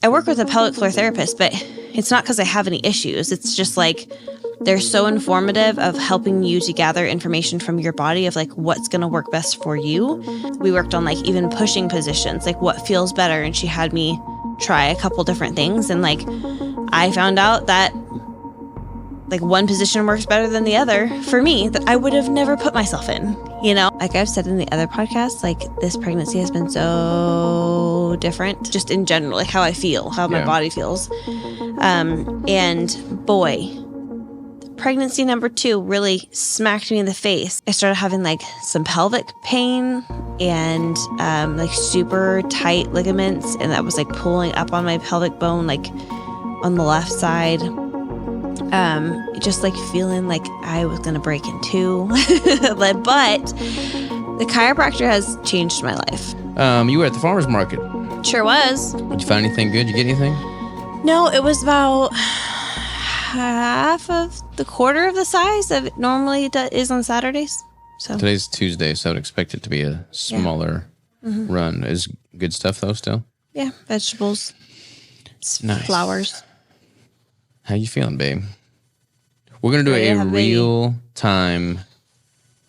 I work with a pelvic floor therapist, but it's not because I have any issues. It's just like they're so informative of helping you to gather information from your body of like what's going to work best for you. We worked on like even pushing positions, like what feels better. And she had me try a couple different things. And like I found out that like one position works better than the other for me that I would have never put myself in, you know? Like I've said in the other podcasts, like this pregnancy has been so different just in general, like how I feel, how my body feels. And boy, pregnancy number 2 really smacked me in the face. I started having like some pelvic pain and like super tight ligaments. And that was like pulling up on my pelvic bone, like on the left side. Just like feeling like I was going to break in two. But the chiropractor has changed my life. You were at the farmer's market. Sure was. Did you find anything good? Did you get anything? No, it was about half of the quarter of the size that it normally is on Saturdays. So today's Tuesday, so I would expect it to be a smaller run. Is good stuff though still? Yeah, vegetables. Nice. Flowers. How you feeling, babe? We're going to do a real-time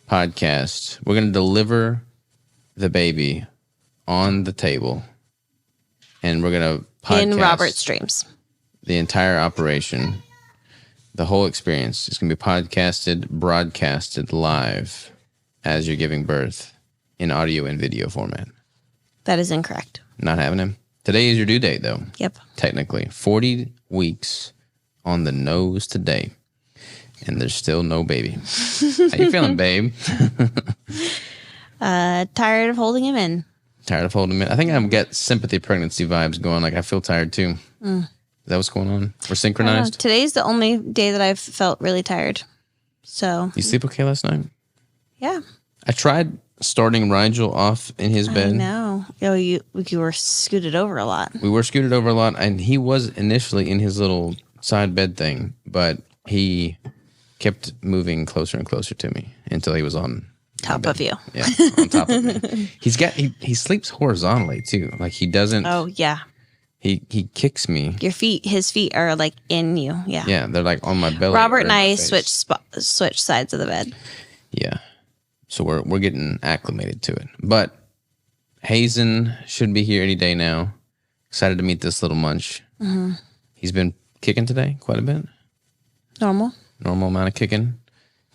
podcast. We're going to deliver the baby on the table, and we're going to podcast in Robert's dreams. The entire operation, the whole experience is going to be podcasted, broadcasted live as you're giving birth in audio and video format. That is incorrect. Not having him. Today is your due date, though. Yep. Technically. 40 weeks on the nose today. And there's still no baby. How you feeling, babe? Tired of holding him in. Tired of holding him in. I think I've got sympathy pregnancy vibes going. Like I feel tired too. Is that what's going on? We're synchronized? Today's the only day that I've felt really tired. So. You sleep okay last night? Yeah. I tried starting Rigel off in his bed. I know. Oh, you were scooted over a lot. We were scooted over a lot, and he was initially in his little side bed thing, but he kept moving closer and closer to me until he was on top of you. Yeah, on top of me. He sleeps horizontally too. Like he doesn't. Oh yeah. He kicks me. His feet are like in you. Yeah. Yeah, they're like on my belly. Robert and I switch sides of the bed. Yeah. So we're getting acclimated to it. But Hazen should be here any day now. Excited to meet this little munch. Mm-hmm. He's been kicking today quite a bit. Normal amount of kicking.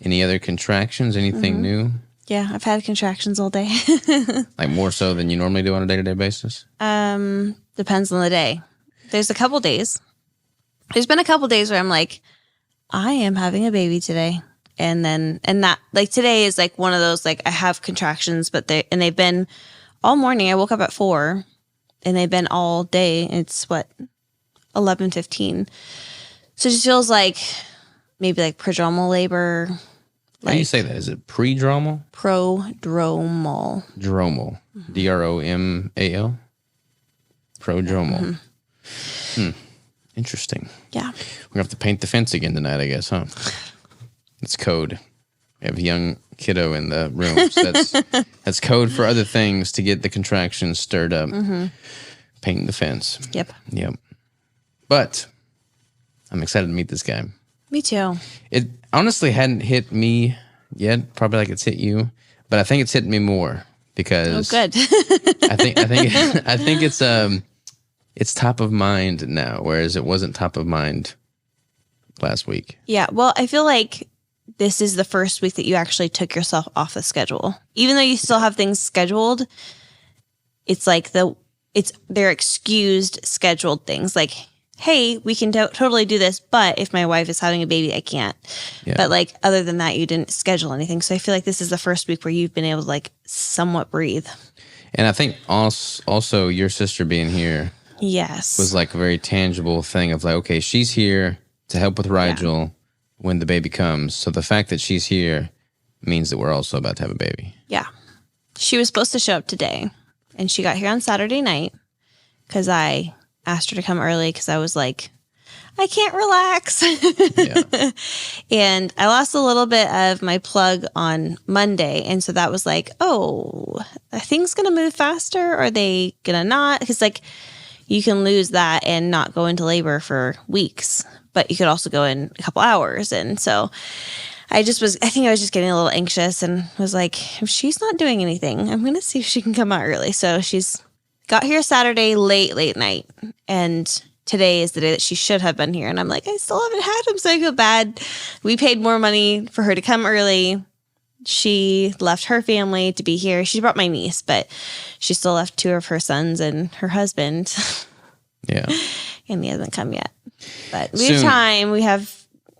Any other contractions? Anything new? Yeah, I've had contractions all day. Like more so than you normally do on a day-to-day basis? Depends on the day. There's been a couple days where I'm like, I am having a baby today. And that like today is like one of those, like I have contractions, but they've been all morning. I woke up at 4 and they've been all day. It's 11:15. So it just feels like maybe like prodromal labor. How do you say that? Is it pre-dromal? Prodromal. Dromal. DROMAL? Prodromal. Interesting. Yeah. We're going to have to paint the fence again tonight, I guess, huh? It's code. We have a young kiddo in the room. So that's code for other things to get the contractions stirred up. Painting the fence. Yep. But I'm excited to meet this guy. Me too. It honestly hadn't hit me yet, probably like it's hit you, but I think it's hit me more because good. I think it's top of mind now, whereas it wasn't top of mind last week. Yeah, well, I feel like this is the first week that you actually took yourself off the schedule. Even though you still have things scheduled, it's like they're excused scheduled things like, hey, we can totally do this, but if my wife is having a baby, I can't. Yeah. But like other than that, you didn't schedule anything. So I feel like this is the first week where you've been able to like somewhat breathe. And I think also your sister being here was like a very tangible thing of like, okay, she's here to help with Rigel when the baby comes. So the fact that she's here means that we're also about to have a baby. Yeah. She was supposed to show up today and she got here on Saturday night because I asked her to come early because I was like, I can't relax. And I lost a little bit of my plug on Monday. And so that was like, oh, are things going to move faster? Or are they going to not? Because like you can lose that and not go into labor for weeks, but you could also go in a couple hours. And so I think I was just getting a little anxious and was like, if she's not doing anything, I'm going to see if she can come out early. So she's got here Saturday late night. And today is the day that she should have been here. And I'm like, I still haven't had him. So I feel bad. We paid more money for her to come early. She left her family to be here. She brought my niece, but she still left 2 of her sons and her husband. Yeah. And he hasn't come yet. But we have time.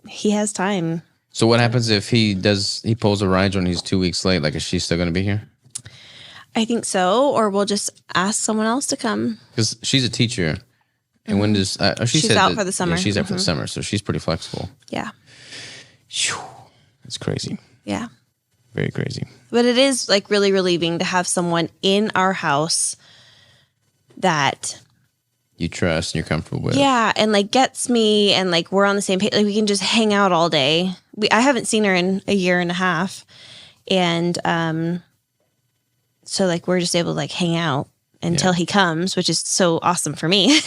He has time. So what happens if he pulls a Rigel and he's 2 weeks late? Like, is she still going to be here? I think so. Or we'll just ask someone else to come. Because she's a teacher. And when does... she's out for the summer. Yeah, she's out for the summer, so she's pretty flexible. Yeah. It's crazy. Yeah. Very crazy. But it is like really relieving to have someone in our house that you trust and you're comfortable with. Yeah, and like gets me, and like we're on the same page. Like we can just hang out all day. I haven't seen her in a year and a half, and so like we're just able to like hang out until he comes, which is so awesome for me.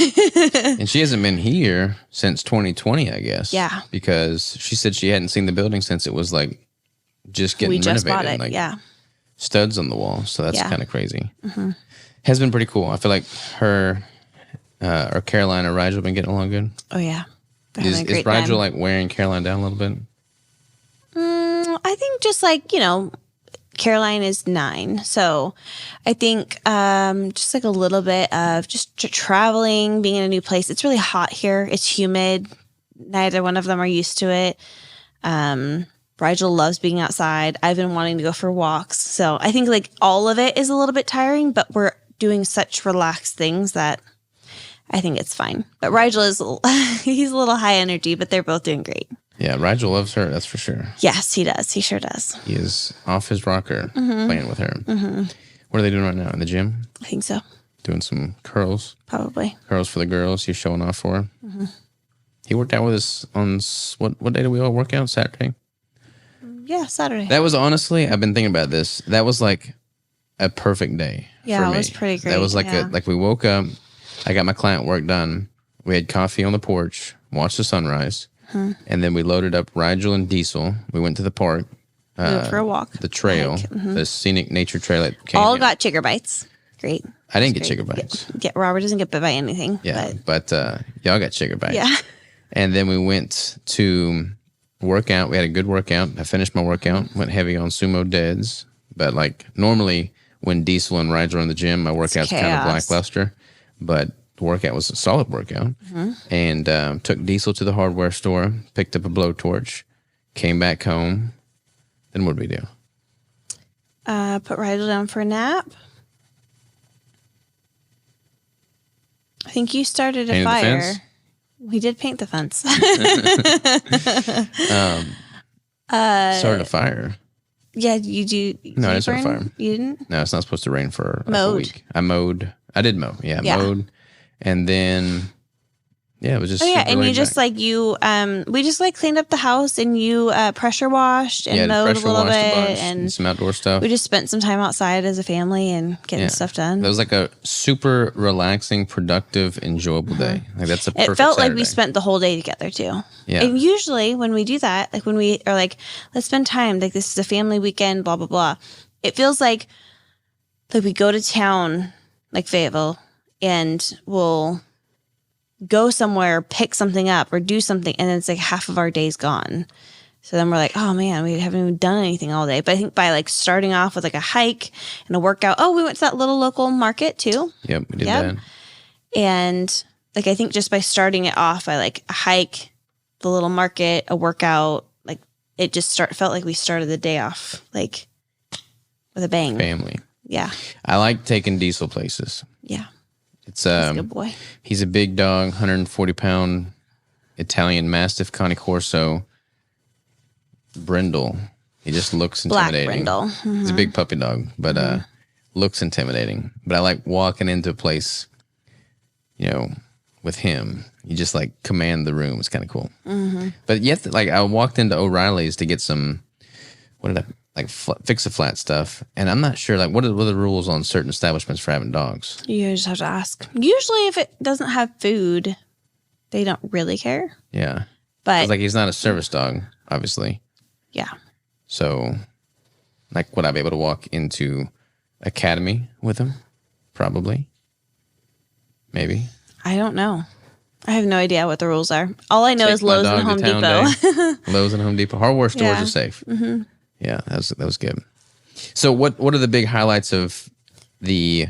And she hasn't been here since 2020, I guess. Yeah, because she said she hadn't seen the building since it was like just getting renovated. Bought it. Like, yeah, studs on the wall. So that's kind of crazy. Mm-hmm. Has been pretty cool. I feel like her. Or Caroline or Rigel been getting along good? Oh, yeah. Is Rigel like wearing Caroline down a little bit? I think just like, Caroline is 9. So I think just like a little bit of just traveling, being in a new place. It's really hot here. It's humid. Neither one of them are used to it. Rigel loves being outside. I've been wanting to go for walks. So I think like all of it is a little bit tiring, but we're doing such relaxed things that I think it's fine. But Rigel he's a little high energy, but they're both doing great. Yeah, Rigel loves her, that's for sure. Yes, he does. He sure does. He is off his rocker playing with her. Mm-hmm. What are they doing right now? In the gym? I think so. Doing some curls? Probably. Curls for the girls. He's showing off for her. Mm-hmm. He worked out with us on, what day did we all work out? Saturday? Yeah, Saturday. That was honestly, I've been thinking about this. That was like a perfect day for me. Yeah, it was pretty great. That was like like we woke up. I got my client work done. We had coffee on the porch, watched the sunrise, and then we loaded up Rigel and Diesel. We went to the park. We went for a walk. The trail, the scenic nature trail. That came all got chigger bites. Great. I didn't get chigger bites. Yeah, Robert doesn't get bit by anything. Yeah, but y'all got chigger bites. Yeah. And then we went to work out. We had a good workout. I finished my workout, went heavy on sumo deads. But like normally when Diesel and Rigel are in the gym, my workout's kind of lackluster. But the workout was a solid workout. And took Diesel to the hardware store, picked up a blowtorch, came back home. Then what did we do? Put Rigel down for a nap. I think you started a fire. We did paint the fence. Started a fire. Yeah, you do. No, I didn't start a fire. You didn't? No, it's not supposed to rain for like a week. I mowed. I did mow. Yeah, mowed. And then, it was just. Oh, yeah. And you just like, we just like cleaned up the house and you pressure washed and mowed a little bit. And some outdoor stuff. We just spent some time outside as a family and getting stuff done. It was like a super relaxing, productive, enjoyable day. Like that's a perfect It felt Saturday. like we spent the whole day together too. Yeah. And usually when we do that, like when we are like, let's spend time, like this is a family weekend, blah, blah, blah. It feels like we go to town, like Fayetteville, and we'll go somewhere, pick something up or do something. And then it's like half of our day's gone. So then we're like, oh man, we haven't even done anything all day. But I think by like starting off with like a hike and a workout. Oh, we went to that little local market too. Yep, we did that. And like, I think just by starting it off by like a hike, the little market, a workout, like it just felt like we started the day off like with a bang. Family. Yeah. I like taking Diesel places. Yeah. It's He's a good boy. He's a big dog, 140-pound Italian Mastiff Cane Corso brindle. He just looks intimidating. Black brindle. He's a big puppy dog, but looks intimidating. But I like walking into a place, with him. You just like command the room. It's kind of cool. Mm-hmm. But yet, like I walked into O'Reilly's to get some. What did like fix a flat stuff. And I'm not sure, like, what are the rules on certain establishments for having dogs? You just have to ask. Usually if it doesn't have food, they don't really care. Yeah. But like, he's not a service dog, obviously. Yeah. So, like, would I be able to walk into Academy with him? Probably. Maybe. I don't know. I have no idea what the rules are. All I know is Lowe's and Home Depot. Lowe's and Home Depot. Hardware stores are safe. Mm-hmm. Yeah, that was good. So what are the big highlights of the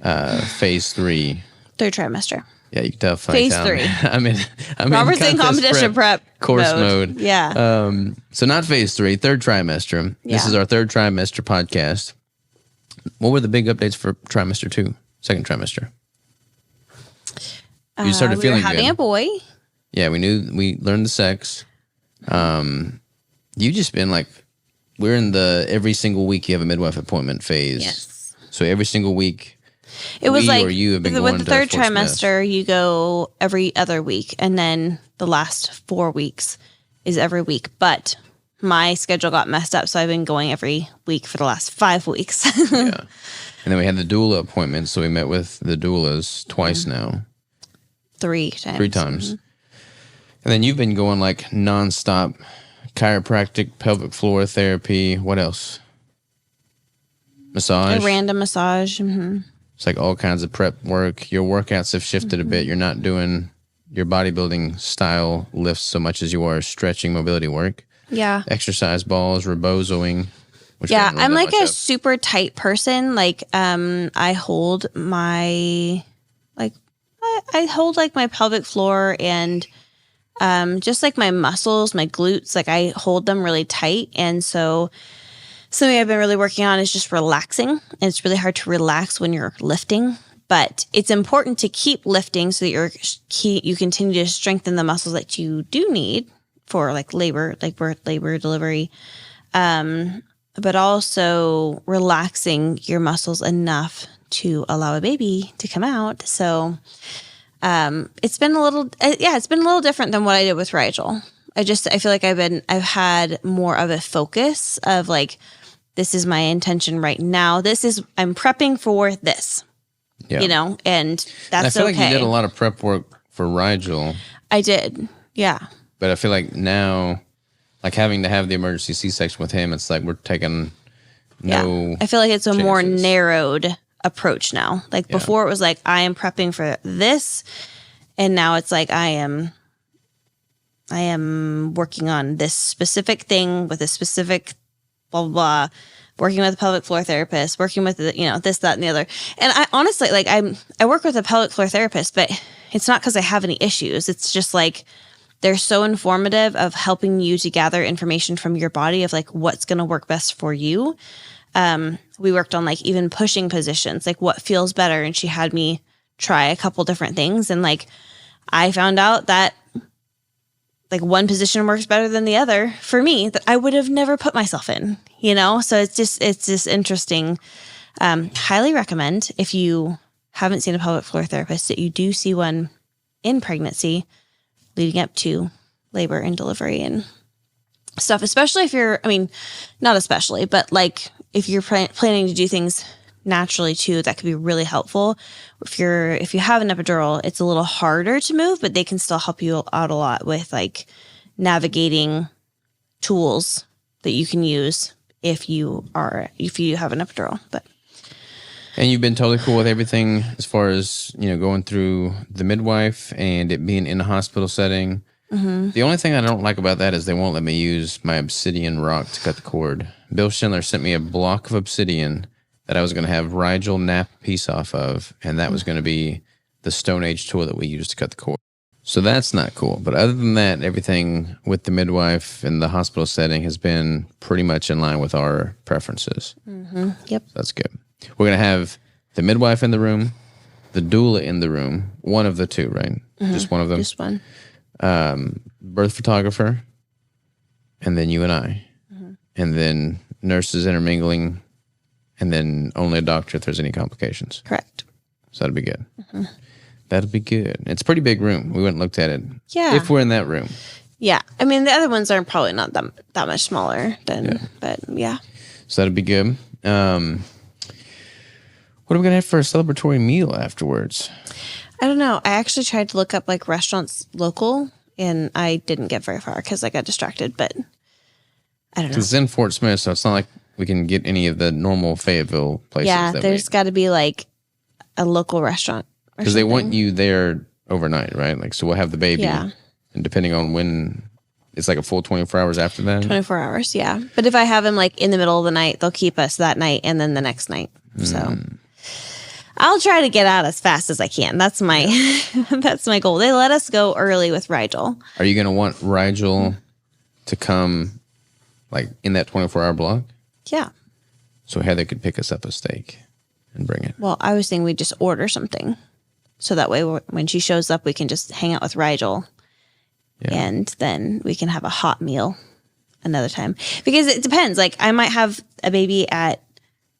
phase 3? Third trimester. Yeah, you can tell. Phase 3. I'm in Robert's in competition prep course mode. Yeah. So not phase 3, third trimester. This is our third trimester podcast. What were the big updates for trimester 2, second trimester? You started feeling having good. A boy. Yeah, we learned the sex. You just been like, we're in the every single week you have a midwife appointment phase. Yes. So every single week, it was like you have been going with the third to Fort trimester, Smith. you go every other week, and then the last 4 weeks is every week. But my schedule got messed up, so I've been going every week for the last 5 weeks. Yeah. And then we had the doula appointment, so we met with the doulas twice now. 3 times. 3 times. Mm-hmm. And then you've been going like nonstop chiropractic, pelvic floor therapy. What else? Massage. A random massage. Mm-hmm. It's like all kinds of prep work. Your workouts have shifted a bit. You're not doing your bodybuilding style lifts so much as you are stretching mobility work. Yeah. Exercise balls, rebozoing. Which yeah, I'm like a super tight person. Like, I hold my I hold like my pelvic floor and just like my muscles, my glutes, like I hold them really tight. And so something I've been really working on is just relaxing. And it's really hard to relax when you're lifting, but it's important to keep lifting so that you continue to strengthen the muscles that you do need for like labor, like birth, labor, delivery. But also relaxing your muscles enough to allow a baby to come out. So it's been a little different than what I did with Rigel. I feel like I've had more of a focus of like, this is my intention right now. I'm prepping for this, you know, and that's I feel okay. like you did a lot of prep work for Rigel. I did. Yeah. But I feel like now, like having to have the emergency C-section with him, it's like we're taking I feel like it's a more narrowed approach now. Like before it was like, I am prepping for this. And now it's like, I am working on this specific thing with a specific blah, blah, blah, working with a pelvic floor therapist, working with, this, that, and the other. And I honestly, like I work with a pelvic floor therapist, but it's not because I have any issues. It's just like, they're so informative of helping you to gather information from your body of like what's going to work best for you. We worked on like even pushing positions, like what feels better. And she had me try a couple different things. And like, I found out that like one position works better than the other for me that I would have never put myself in, So it's just interesting. Highly recommend if you haven't seen a pelvic floor therapist that you do see one in pregnancy leading up to labor and delivery and stuff, especially if you're, not especially, but like if you're planning to do things naturally too, that could be really helpful. If you have an epidural, it's a little harder to move, but they can still help you out a lot with like navigating tools that you can use if you have an epidural. And you've been totally cool with everything as far as, going through the midwife and it being in a hospital setting. Mm-hmm. The only thing I don't like about that is they won't let me use my obsidian rock to cut the cord. Bill Schindler sent me a block of obsidian that I was going to have Rigel nap a piece off of, and that was going to be the Stone Age tool that we used to cut the cord. So that's not cool. But other than that, everything with the midwife and the hospital setting has been pretty much in line with our preferences. Mm-hmm. Yep. So that's good. We're going to have the midwife in the room, the doula in the room, one of the two, right? Mm-hmm. Just one of them? Just one. Birth photographer, and then you and I. Mm-hmm. And then nurses intermingling, and then only a doctor if there's any complications. Correct. So that'll be good. Mm-hmm. That'll be good. It's a pretty big room. We went and looked at it. Yeah. If we're in that room. Yeah. I mean, the other ones are probably not that much smaller but yeah. So that'd be good. What are we going to have for a celebratory meal afterwards? I don't know. I actually tried to look up like restaurants local and I didn't get very far because I got distracted, but I don't know. It's in Fort Smith, so it's not like we can get any of the normal Fayetteville places. Yeah, there's got to be like a local restaurant. Because they want you there overnight, right? Like, so we'll have the baby. Yeah. And depending on when, it's like a full 24 hours after that? 24 hours, yeah. But if I have him like in the middle of the night, they'll keep us that night and then the next night. So I'll try to get out as fast as I can. That's my that's my goal. They let us go early with Rigel. Are you going to want Rigel to come like in that 24-hour block? Yeah. So Heather could pick us up a steak and bring it. Well, I was thinking we'd just order something. So that way when she shows up, we can just hang out with Rigel. Yeah. And then we can have a hot meal another time. Because it depends. Like I might have a baby at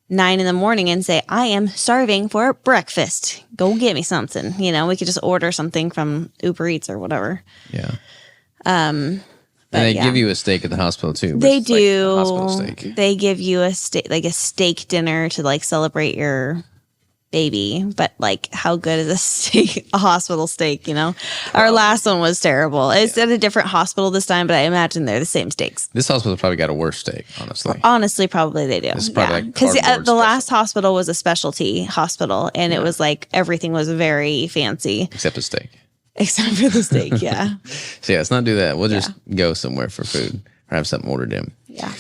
9 a.m. and say, I am starving for breakfast. Go get me something. You know, we could just order something from Uber Eats or whatever. Yeah. And they give you a steak at the hospital too. They do. Like hospital steak. They give you a steak, like a steak dinner to like celebrate your baby. But like, how good is a steak? A hospital steak, you know? Our last one was terrible. It's at a different hospital this time, but I imagine they're the same steaks. This hospital probably got a worse steak, honestly. Honestly, probably they do. It's probably like because the last hospital was a specialty hospital, and it was like everything was very fancy except the steak. Except for the steak, yeah. So yeah, let's not do that. We'll just go somewhere for food or have something ordered in. Yeah.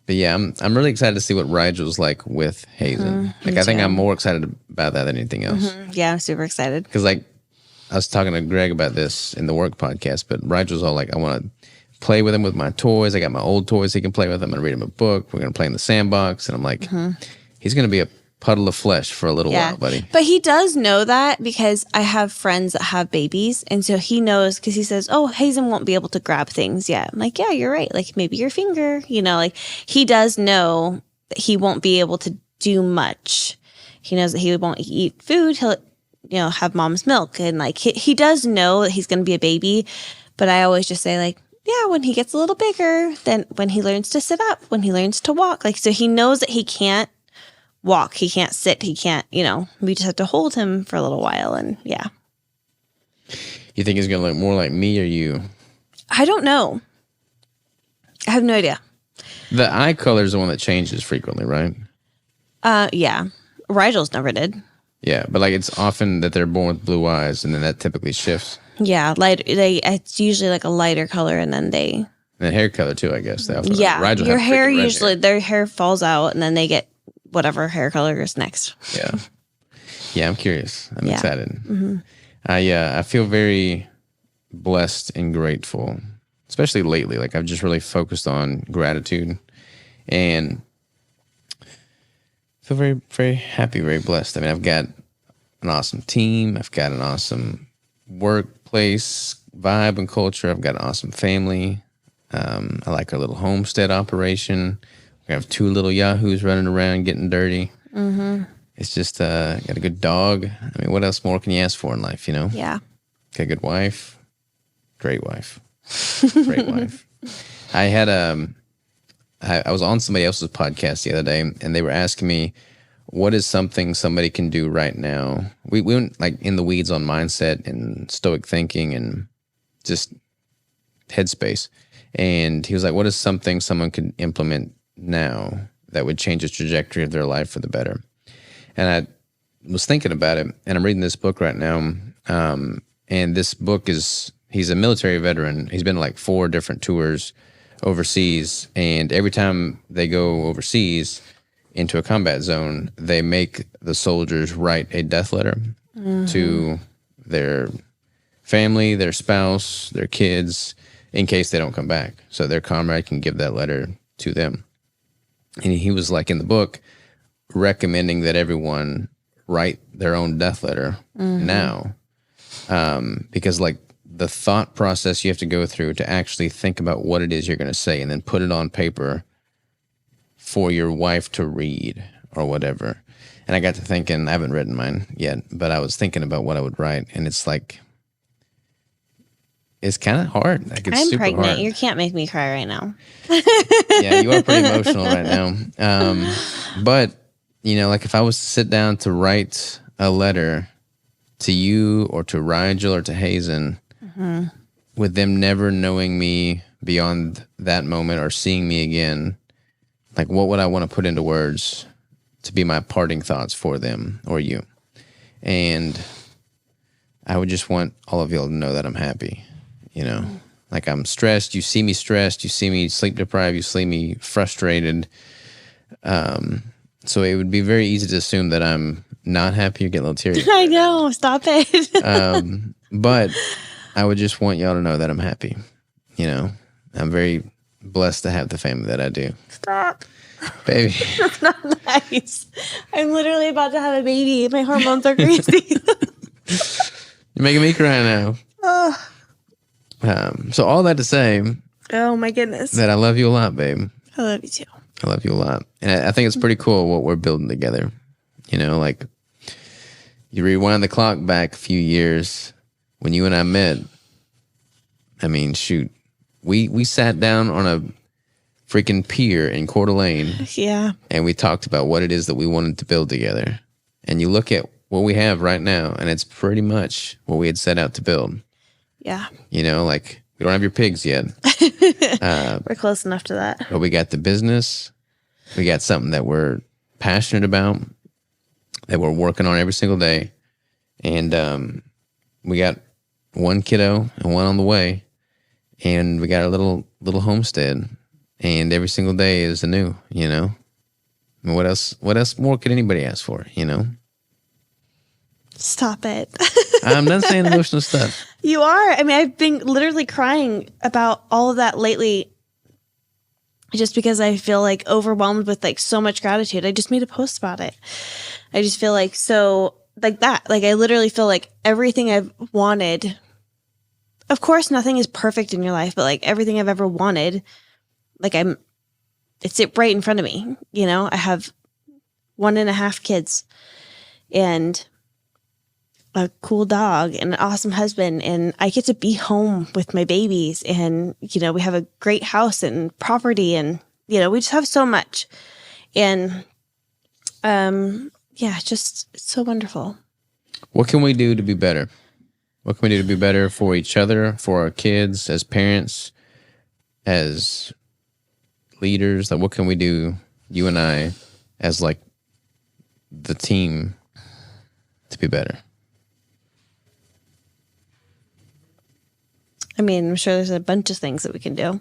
But yeah, I'm really excited to see what Rigel's like with Hazen. Like I think I'm more excited about that than anything else. Yeah, I'm super excited. Because like I was talking to Greg about this in the work podcast, but Rigel's all like, I want to play with him with my toys. I got my old toys he can play with. I'm going to read him a book. We're going to play in the sandbox. And I'm like, he's going to be a puddle of flesh for a little while, buddy. But he does know that because I have friends that have babies. And so he knows because he says, oh, Hazen won't be able to grab things yet. I'm like, yeah, you're right. Like maybe your finger, you know, like he does know that he won't be able to do much. He knows that he won't eat food. He'll, you know, have mom's milk. And like he does know that he's going to be a baby. But I always just say like, yeah, when he gets a little bigger, then when he learns to sit up, when he learns to walk, like, so he knows that he can't walk, he can't sit, he can't, you know, we just have to hold him for a little while. And yeah. You think he's going to look more like me or you? I don't know. I have no idea. The eye color is the one that changes frequently, right? Yeah. Rigel's never did. Yeah, but like it's often that they're born with blue eyes and then that typically shifts. Yeah, it's usually like a lighter color and then they... And hair color too, I guess. They often, yeah, like, your hair usually, their hair falls out and then they get whatever hair color is next. Yeah. Yeah, I'm curious. I'm excited. I feel very blessed and grateful, especially lately. Like I've just really focused on gratitude and feel very, very happy, very blessed. I mean, I've got an awesome team. I've got an awesome workplace vibe and culture. I've got an awesome family. I like our little homestead operation. We have 2 little yahoos running around getting dirty. It's just got a good dog. I mean, what else more can you ask for in life, you know? Yeah. Got a good wife. Great wife. Great wife. I had I was on somebody else's podcast the other day, and they were asking me, what is something somebody can do right now? We went like in the weeds on mindset and stoic thinking and just headspace. And he was like, what is something someone could implement now that would change the trajectory of their life for the better? And I was thinking about it, and I'm reading this book right now. And this book he's a military veteran. He's been to like 4 different tours overseas. And every time they go overseas into a combat zone, they make the soldiers write a death letter to their family, their spouse, their kids, in case they don't come back. So their comrade can give that letter to them. And he was like in the book recommending that everyone write their own death letter now. Because like the thought process you have to go through to actually think about what it is you're going to say and then put it on paper for your wife to read or whatever. And I got to thinking, I haven't written mine yet, but I was thinking about what I would write. And it's like, it's kind of hard. Like it's I'm super pregnant. hard. You can't make me cry right now. Yeah, you are pretty emotional right now. But you know, like if I was to sit down to write a letter to you or to Rigel or to Hazen, with them never knowing me beyond that moment or seeing me again, like what would I want to put into words to be my parting thoughts for them or you? And I would just want all of y'all to know that I'm happy, you know, like I'm stressed. You see me stressed. You see me sleep deprived. You see me frustrated. So it would be very easy to assume that I'm not happy or get a little teary. I know. Stop it. But I would just want y'all to know that I'm happy. You know, I'm very blessed to have the family that I do. Stop. Baby. That's not nice. I'm literally about to have a baby. My hormones are crazy. You're making me cry now. So all that to say, oh my goodness, that I love you a lot, babe. I love you too. I love you a lot. And I think it's pretty cool what we're building together. You know, like you rewind the clock back a few years when you and I met. I mean, shoot, we sat down on a freaking pier in Coeur d'Alene. Yeah. And we talked about what it is that we wanted to build together. And you look at what we have right now, and it's pretty much what we had set out to build. Yeah. You know, like we don't have your pigs yet. We're close enough to that. But we got the business. We got something that we're passionate about, that we're working on every single day. And we got one kiddo and one on the way. And we got our little homestead. And every single day is anew, you know? I mean, what else more could anybody ask for, you know? Stop it. I'm not saying emotional stuff. You are. I mean, I've been literally crying about all of that lately just because I feel like overwhelmed with like so much gratitude. I just made a post about it. I just feel like so like that. Like I literally feel like everything I've wanted. Of course, nothing is perfect in your life, but like everything I've ever wanted, like it's right in front of me. You know, I have 1.5 kids and a cool dog and an awesome husband, and I get to be home with my babies, and you know we have a great house and property, and you know we just have so much, and yeah, just it's so wonderful. What can we do to be better? What can we do to be better for each other, for our kids, as parents, as leaders? Like, what can we do, you and I, as like the team, to be better? I mean, I'm sure there's a bunch of things that we can do.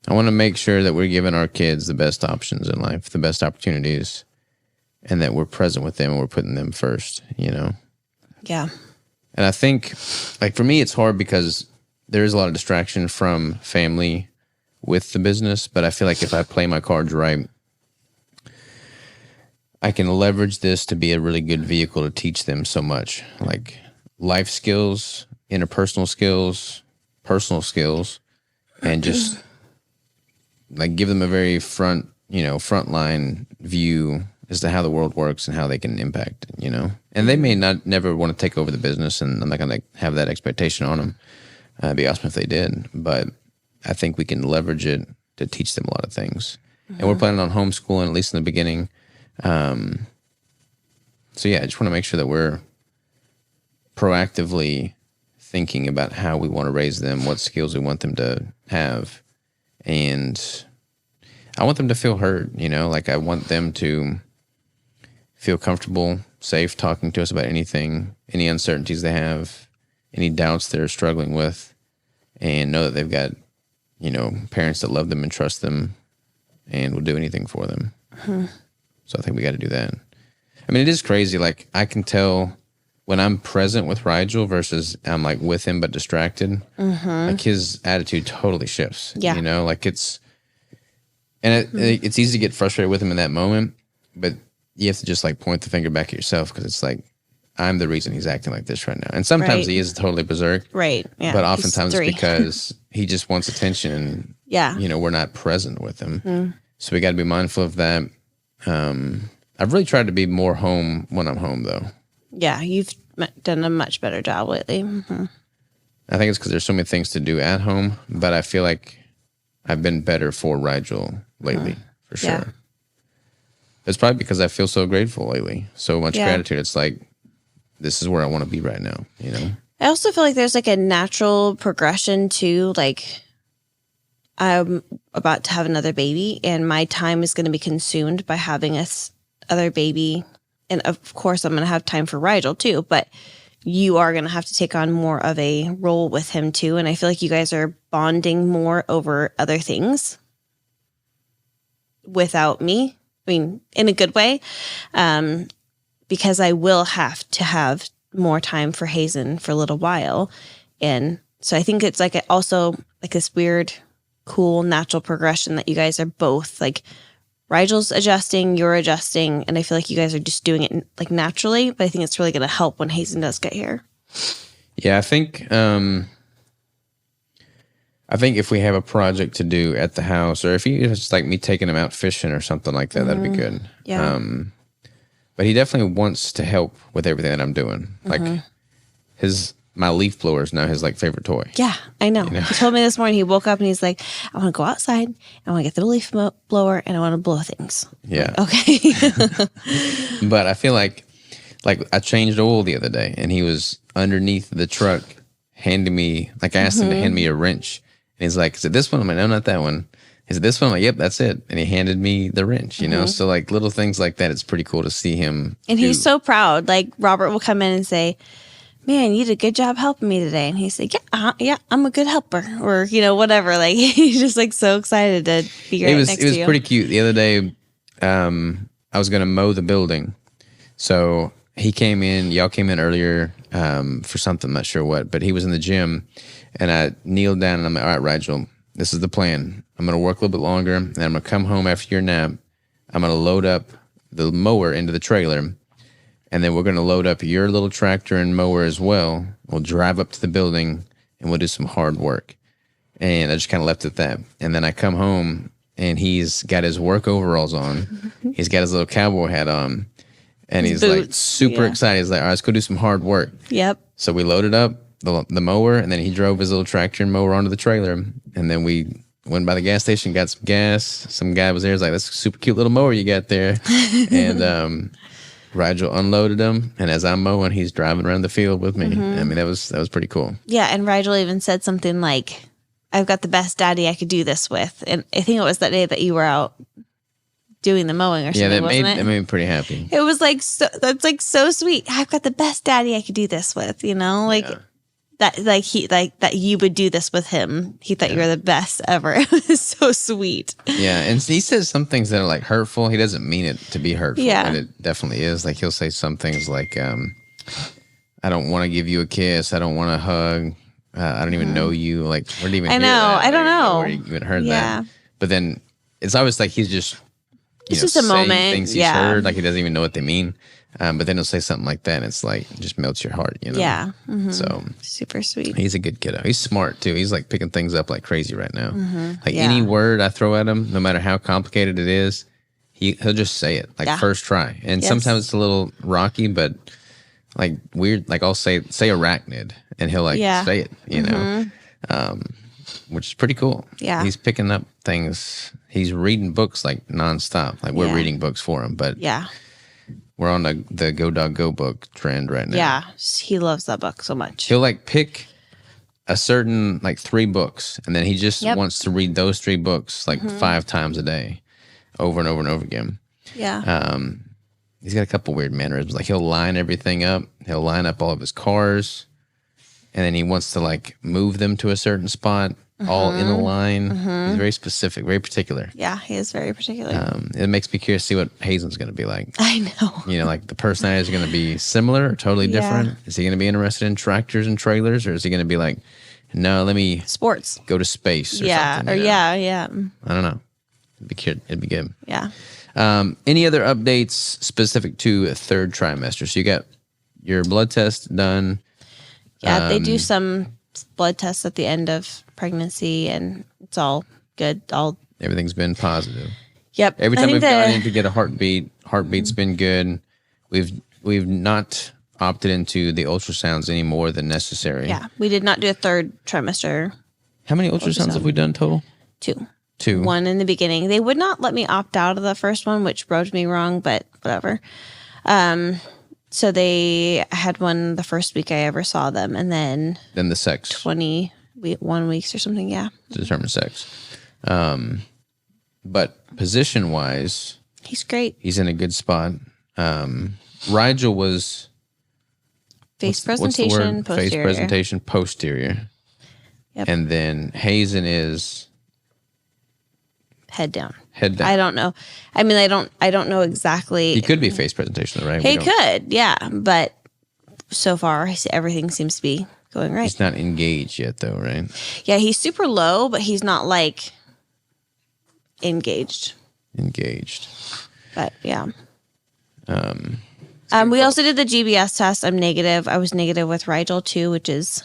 I want to make sure that we're giving our kids the best options in life, the best opportunities, and that we're present with them and we're putting them first, you know? Yeah. And I think, like, for me, it's hard because there is a lot of distraction from family with the business, but I feel like if I play my cards right, I can leverage this to be a really good vehicle to teach them so much. Like, life skills, interpersonal skills, personal skills, and just like give them a very frontline view as to how the world works and how they can impact, you know. And they may never want to take over the business, and I'm not going to have that expectation on them. It'd be awesome if they did, but I think we can leverage it to teach them a lot of things. And we're planning on homeschooling, at least in the beginning. So yeah, I just want to make sure that we're proactively thinking about how we want to raise them, what skills we want them to have. And I want them to feel heard, you know, like I want them to feel comfortable, safe talking to us about anything, any uncertainties they have, any doubts they're struggling with, and know that they've got, you know, parents that love them and trust them and will do anything for them. So I think we got to do that. I mean, it is crazy. Like, I can tell when I'm present with Rigel versus I'm like with him but distracted, like his attitude totally shifts. Yeah. You know, like it's easy to get frustrated with him in that moment, but you have to just like point the finger back at yourself because it's like, I'm the reason he's acting like this right now. And sometimes he is totally berserk. Right. Yeah. But oftentimes it's because he just wants attention and, you know, we're not present with him. So we got to be mindful of that. I've really tried to be more home when I'm home, though. Yeah, you've done a much better job lately. Mm-hmm. I think it's because there's so many things to do at home, but I feel like I've been better for Rigel lately, for sure. Yeah. It's probably because I feel so grateful lately. So much gratitude. It's like, this is where I want to be right now, you know? I also feel like there's like a natural progression too. Like, I'm about to have another baby, and my time is going to be consumed by having other baby. And of course, I'm going to have time for Rigel too, but you are going to have to take on more of a role with him too. And I feel like you guys are bonding more over other things without me. I mean, in a good way, because I will have to have more time for Hazen for a little while. And so I think it's like also like this weird, cool, natural progression that you guys are both like, Rigel's adjusting, you're adjusting, and I feel like you guys are just doing it like naturally, but I think it's really going to help when Hazen does get here. Yeah, I think if we have a project to do at the house, or if it's like me taking him out fishing or something like that, that'd be good. Yeah. But he definitely wants to help with everything that I'm doing. Like my leaf blower is now his like favorite toy. Yeah, I know. You know? He told me this morning, he woke up and he's like, I want to go outside, I want to get the leaf blower, and I want to blow things. Yeah. Like, okay. But I feel like I changed oil the other day, and he was underneath the truck handing me, like I asked him to hand me a wrench. And he's like, is it this one? I'm like, no, not that one. Is it this one? I'm like, yep, that's it. And he handed me the wrench, you know? So like little things like that, it's pretty cool to see him. And he's so proud. Like Robert will come in and say, man, you did a good job helping me today. And he's like, yeah, I'm a good helper, or, you know, whatever. Like, he's just like so excited to be right next to you. It was pretty cute. The other day, I was going to mow the building. So y'all came in earlier for something, I'm not sure what, but he was in the gym, and I kneeled down and I'm like, all right, Rigel, this is the plan. I'm going to work a little bit longer, and I'm going to come home after your nap. I'm going to load up the mower into the trailer, and then we're going to load up your little tractor and mower as well. We'll drive up to the building, and we'll do some hard work. And I just kind of left it at that. And then I come home, and he's got his work overalls on. He's got his little cowboy hat on. And he's boots, like super excited. He's like, all right, let's go do some hard work. Yep. So we loaded up the mower, and then he drove his little tractor and mower onto the trailer. And then we went by the gas station, got some gas. Some guy was there. He's like, that's a super cute little mower you got there. And Rigel unloaded him, and as I'm mowing, he's driving around the field with me. I mean, that was pretty cool. Yeah, and Rigel even said something like, I've got the best daddy I could do this with. And I think it was that day that you were out doing the mowing or something, that wasn't it? That made me pretty happy. It was like, that's like so sweet. I've got the best daddy I could do this with, you know? Like, that you would do this with him. He thought you were the best ever. It was so sweet. Yeah, and he says some things that are like hurtful. He doesn't mean it to be hurtful, but it definitely is. Like he'll say some things like, I don't want to give you a kiss. I don't want to hug. I don't even know you. Like, where did he even hear that? I don't know. Where he even heard that. But then it's always like he's just, it's just a moment. Things he's heard, like he doesn't even know what they mean. But then he'll say something like that, and it's like, it just melts your heart, you know? Yeah. So super sweet. He's a good kiddo. He's smart too. He's like picking things up like crazy right now. Like any word I throw at him, no matter how complicated it is, he'll just say it like first try. And sometimes it's a little rocky, but like weird. Like I'll say arachnid, and he'll like say it, you know, which is pretty cool. Yeah. He's picking up things. He's reading books like nonstop. Like we're reading books for him, but we're on the Go Dog Go book trend right now. Yeah, he loves that book so much. He'll like pick a certain like 3 books, and then he just wants to read those 3 books like 5 times a day, over and over and over again. Yeah. He's got a couple weird mannerisms. Like he'll line everything up. He'll line up all of his cars, and then he wants to like move them to a certain spot, all in a line. He's very specific, very particular. Yeah, he is very particular. It makes me curious to see what Hazen's going to be like. I know. You know, like the personality is going to be similar or totally different. Is he going to be interested in tractors and trailers, or is he going to be like, no, let me sports, go to space or something? Or yeah. I don't know. It'd be good. Yeah. Any other updates specific to a 3rd trimester? So you got your blood test done. Yeah, they do some blood tests at the end of pregnancy, and it's all good. Everything's been positive. Yep. Every time we've gone in to get a heartbeat's been good. We've not opted into the ultrasounds any more than necessary. Yeah. We did not do a third trimester. How many ultrasounds have we done total? 2. 2. 1 in the beginning. They would not let me opt out of the first one, which rubbed me wrong, but whatever. So they had one the first week I ever saw them, and then the sex 21 weeks or something. Yeah, to determine sex. But position wise, he's great. He's in a good spot. Rigel was face presentation posterior. Face presentation posterior. Yep. And then Hazen is head down. Head down. I don't know. I mean, I don't know exactly. He could be face presentation, right? He could, yeah. But so far, everything seems to be going right. He's not engaged yet, though, right? Yeah, he's super low, but he's not like engaged. But yeah. We also did the GBS test. I'm negative. I was negative with Rigel too, which is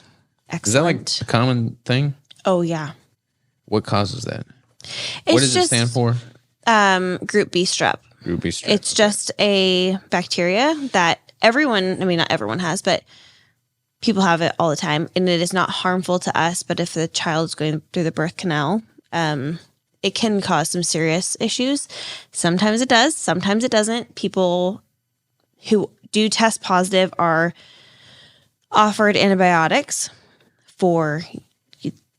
excellent. Is that like a common thing? Oh yeah. What causes that? What does it stand for? Group B strep. Group B strep. It's just a bacteria that everyone, I mean, not everyone has, but people have it all the time. And it is not harmful to us, but if the child is going through the birth canal, it can cause some serious issues. Sometimes it does. Sometimes it doesn't. People who do test positive are offered antibiotics for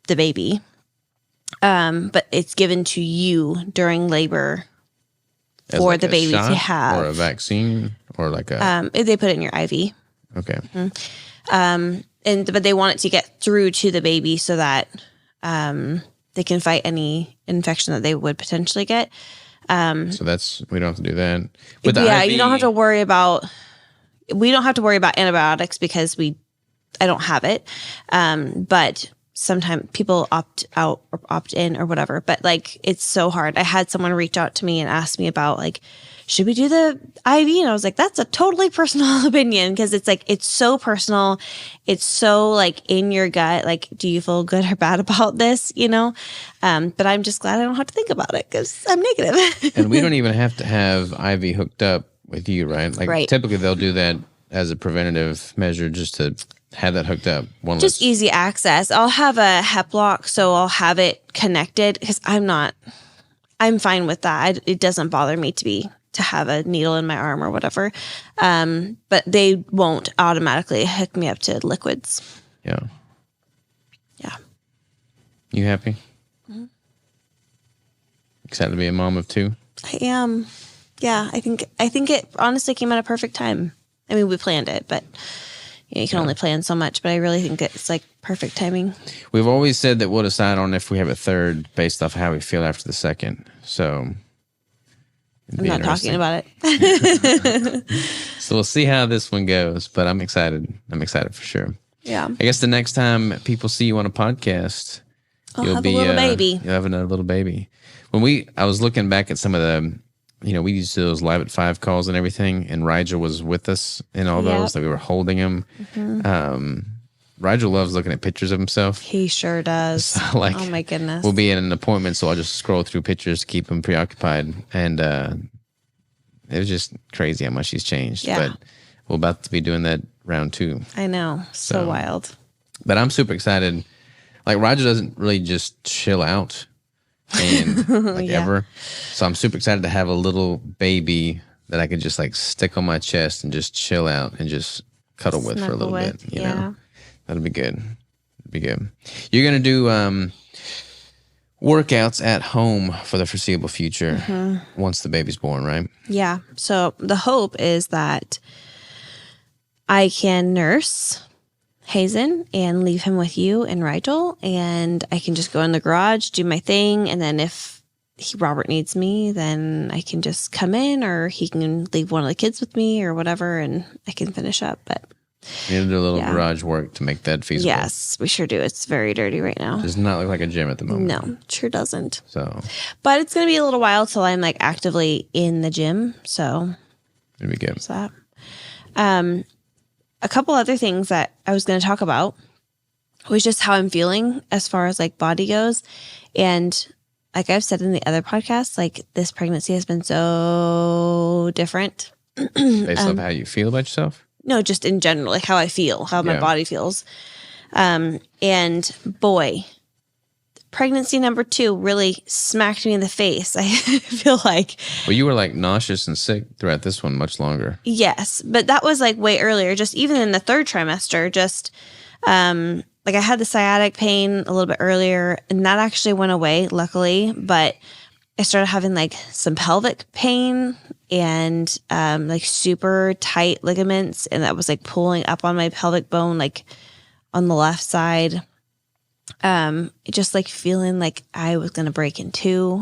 the baby. But it's given to you during labor for like the baby to have. Or a vaccine or like a... They put it in your IV. Okay. Mm-hmm. But they want it to get through to the baby so that they can fight any infection that they would potentially get. So we don't have to do that. With the IV, you don't have to worry about... We don't have to worry about antibiotics because I don't have it. But... sometimes people opt out or opt in or whatever, but like, it's so hard. I had someone reach out to me and ask me about like, should we do the IV? And I was like, that's a totally personal opinion. Cause it's like, it's so personal. It's so like in your gut. Like, do you feel good or bad about this? You know? But I'm just glad I don't have to think about it cause I'm negative. And we don't even have to have IV hooked up with you, right? Like typically they'll do that as a preventative measure just to have that hooked up. Just easy access. I'll have a hep lock, so I'll have it connected because I'm fine with that. It doesn't bother me to have a needle in my arm or whatever. But they won't automatically hook me up to liquids. Yeah. Yeah. You happy? Mm-hmm. Excited to be a mom of 2? I am. Yeah, I think it honestly came at a perfect time. I mean, we planned it, but you can only plan so much, but I really think it's like perfect timing. We've always said that we'll decide on if we have a third based off how we feel after the second. So I'm not talking about it. So we'll see how this one goes, but I'm excited. I'm excited for sure. Yeah. I guess the next time people see you on a podcast, you'll have a little baby. You'll have another little baby. I was looking back at some of the, we used to do those Live at 5 calls and everything, and Rigel was with us in all those, that we were holding him. Mm-hmm. Rigel loves looking at pictures of himself. He sure does. So, oh my goodness. We'll be in an appointment, so I'll just scroll through pictures to keep him preoccupied. And it was just crazy how much he's changed. Yeah. But we're about to be doing that round 2. I know. So wild. But I'm super excited. Like, Rigel doesn't really just chill out. And ever. So I'm super excited to have a little baby that I could just like stick on my chest and just chill out and just cuddle with for a little bit. You know, that'll be good. It'll be good. You're gonna do workouts at home for the foreseeable future once the baby's born, right? Yeah. So the hope is that I can nurse Hazen and leave him with you and Rigel, and I can just go in the garage, do my thing, and then if Robert needs me, then I can just come in, or he can leave one of the kids with me or whatever, and I can finish up. But you need to do a little garage work to make that feasible. Yes, we sure do. It's very dirty right now. Does not look like a gym at the moment. No, sure doesn't. So, but it's going to be a little while till I'm like actively in the gym. So it'll be good. So that. A couple other things that I was going to talk about was just how I'm feeling as far as like body goes. And like I've said in the other podcasts, like this pregnancy has been so different. Based on how you feel about yourself? no, just in general, like how I feel, how my body feels. And boy, pregnancy number 2 really smacked me in the face. I feel like. Well, you were like nauseous and sick throughout this one much longer. Yes, but that was like way earlier. Just even in the 3rd trimester, just like I had the sciatic pain a little bit earlier, and that actually went away, luckily. But I started having like some pelvic pain and like super tight ligaments, and that was like pulling up on my pelvic bone, like on the left side. Just like feeling like I was going to break in 2.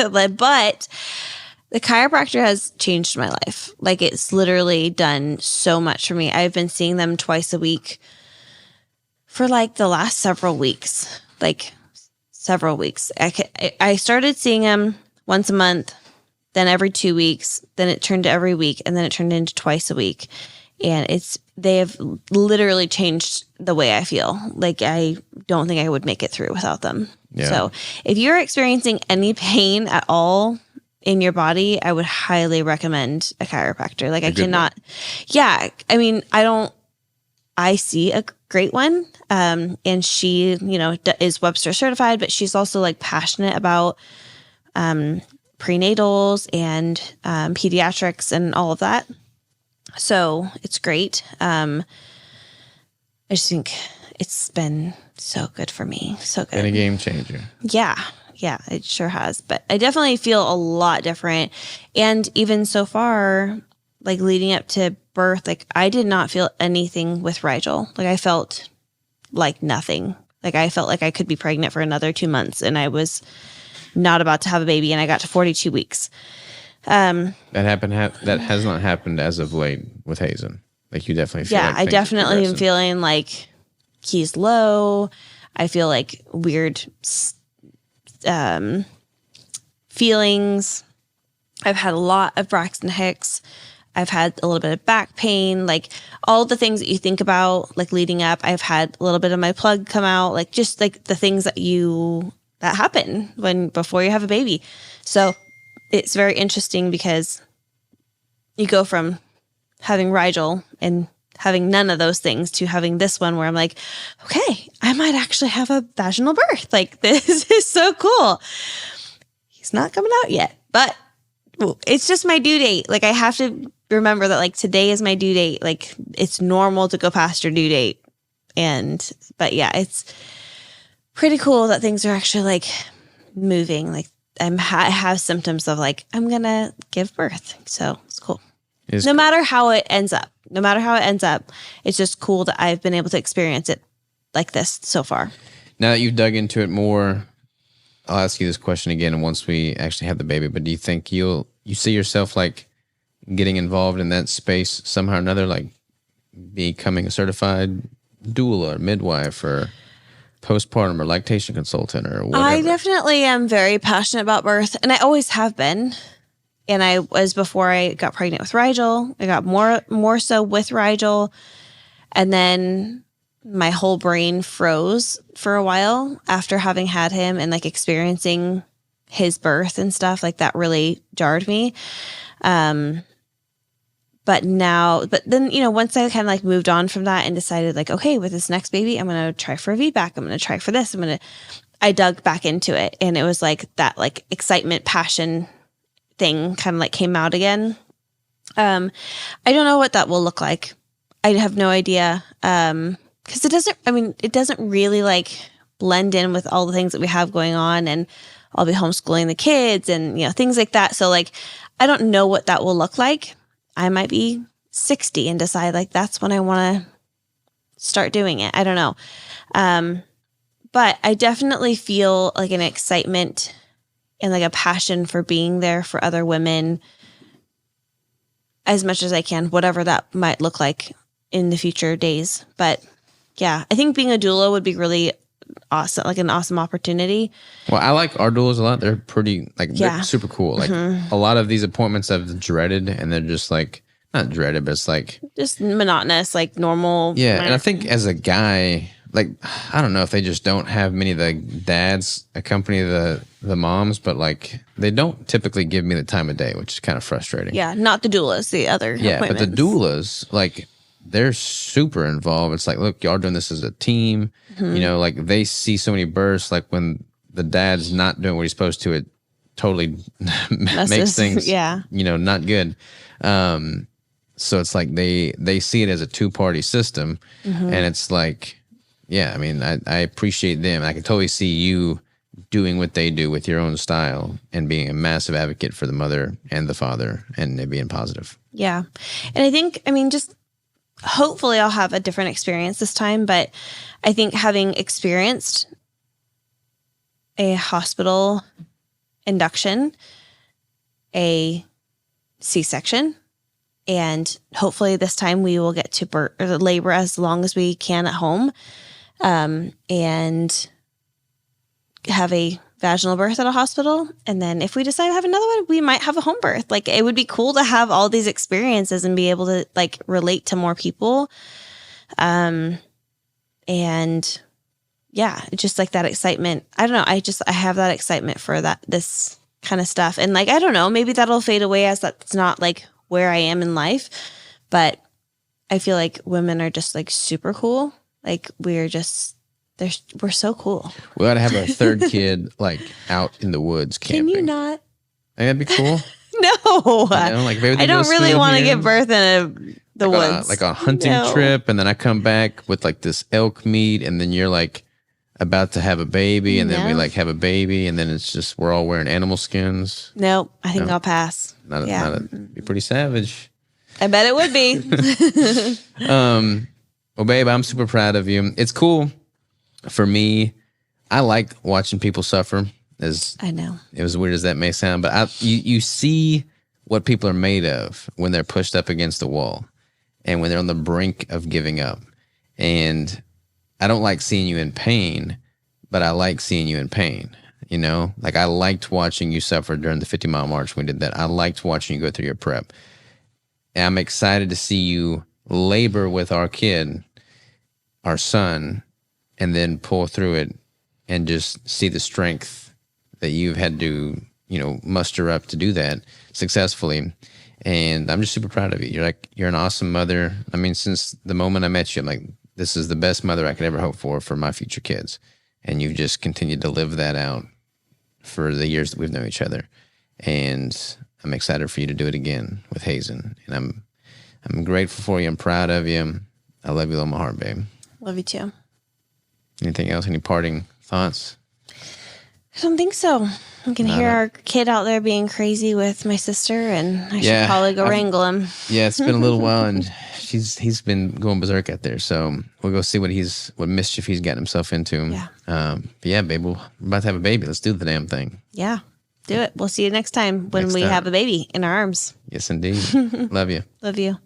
But the chiropractor has changed my life. Like it's literally done so much for me. I've been seeing them twice a week for like the last several weeks, I started seeing them once a month, then every 2 weeks, then it turned to every week, and then it turned into twice a week. And they have literally changed the way I feel. Like I don't think I would make it through without them. Yeah. So if you're experiencing any pain at all in your body, I would highly recommend a chiropractor. Like I cannot, I mean, I see a great one. And she, is Webster certified, but she's also like passionate about, prenatals and, pediatrics and all of that. So it's great. I just think it's been so good for me. So good. And a game changer. Yeah, it sure has. But I definitely feel a lot different. And even so far, like leading up to birth, like I did not feel anything with Rigel. Like I felt like nothing. Like I felt like I could be pregnant for another 2 months, and I was not about to have a baby, and I got to 42 weeks. That has not happened as of late with Hazen. Like you definitely feel like I definitely am feeling like he's low. I feel like weird feelings. I've had a lot of Braxton Hicks. I've had a little bit of back pain, like all the things that you think about, like leading up. I've had a little bit of my plug come out, like just like the things that happen before you have a baby. So it's very interesting because you go from having Rigel and having none of those things to having this one where I'm like, okay, I might actually have a vaginal birth. Like this is so cool. He's not coming out yet, but it's just my due date. Like I have to remember that like today is my due date. Like it's normal to go past your due date. But yeah, it's pretty cool that things are actually like moving. Like I have symptoms of like, I'm going to give birth. So it's cool. No matter how it ends up, it's just cool that I've been able to experience it like this so far. Now that you've dug into it more, I'll ask you this question again once we actually have the baby, but do you think you see yourself like getting involved in that space somehow or another, like becoming a certified doula or midwife or postpartum or lactation consultant or whatever? I definitely am very passionate about birth, and I always have been. And I was before I got pregnant with Rigel. I got more so with Rigel. And then my whole brain froze for a while after having had him and like experiencing his birth and stuff. Like that really jarred me. But then, once I kind of like moved on from that and decided like, okay, with this next baby, I'm going to try for a VBAC. I'm going to try for this. I dug back into it, and it was like that, like excitement, passion thing kind of like came out again. I don't know what that will look like. I have no idea. Cause it doesn't really like blend in with all the things that we have going on, and I'll be homeschooling the kids and, things like that. So like, I don't know what that will look like. I might be 60 and decide like, that's when I want to start doing it. I don't know. But I definitely feel like an excitement and like a passion for being there for other women as much as I can, whatever that might look like in the future days. But yeah, I think being a doula would be really awesome, like an awesome opportunity. Well, I like our doulas a lot. They're pretty, they're super cool. Like a lot of these appointments I've dreaded, and they're just like, not dreaded, but it's like just monotonous, like normal. Yeah. And I think as a guy, like, I don't know if they just don't have many of the dads accompany the moms, but like they don't typically give me the time of day, which is kind of frustrating. Yeah, not the doulas, the other appointments. But the doulas, like they're super involved. It's like, look, y'all doing this as a team. You know, like they see so many births. Like when the dad's not doing what he's supposed to, it totally makes things, you know, not good. So it's like they see it as a two-party system, and it's like, yeah, I mean, I appreciate them. I can totally see you doing what they do with your own style and being a massive advocate for the mother and the father and it being positive. Yeah. And I think, I mean, just hopefully I'll have a different experience this time, but I think having experienced a hospital induction, a C-section, and hopefully this time we will get to labor as long as we can at home, and have a vaginal birth at a hospital. And then if we decide to have another one, we might have a home birth. Like it would be cool to have all these experiences and be able to like relate to more people. And yeah, just like that excitement. I don't know. I have that excitement for this kind of stuff. And like, I don't know, maybe that'll fade away as that's not like where I am in life, but I feel like women are just like super cool. Like we're so cool. We ought to have our third kid like out in the woods camping. Can you not? I think that'd be cool. No, like I don't really want to give birth in the woods. Like a hunting trip, and then I come back with like this elk meat, and then you're like about to have a baby, and then we like have a baby, and then it's just we're all wearing animal skins. Nope, I think I'll pass. It'd be pretty savage. I bet it would be. Well, babe, I'm super proud of you. It's cool. For me, I like watching people suffer. I know. As weird as that may sound, but you see what people are made of when they're pushed up against the wall and when they're on the brink of giving up. And I don't like seeing you in pain, but I like seeing you in pain. You know, like I liked watching you suffer during the 50-mile march when we did that. I liked watching you go through your prep. And I'm excited to see you labor with our kid, our son, and then pull through it and just see the strength that you've had to, you know, muster up to do that successfully. And I'm just super proud of you. You're an awesome mother. I mean, since the moment I met you, I'm like, this is the best mother I could ever hope for my future kids. And you've just continued to live that out for the years that we've known each other. And I'm excited for you to do it again with Hazen. And I'm grateful for you. I'm proud of you. I love you with all my heart, babe. Love you too. Anything else? Any parting thoughts? I don't think so. I can hear our kid out there being crazy with my sister, and I should probably go wrangle him. Yeah, it's been a little while, and he's been going berserk out there. So we'll go see what mischief he's gotten himself into. Yeah. But yeah, babe, we're about to have a baby. Let's do the damn thing. Yeah, do it. We'll see you next time when we have a baby in our arms. Yes, indeed. Love you. Love you.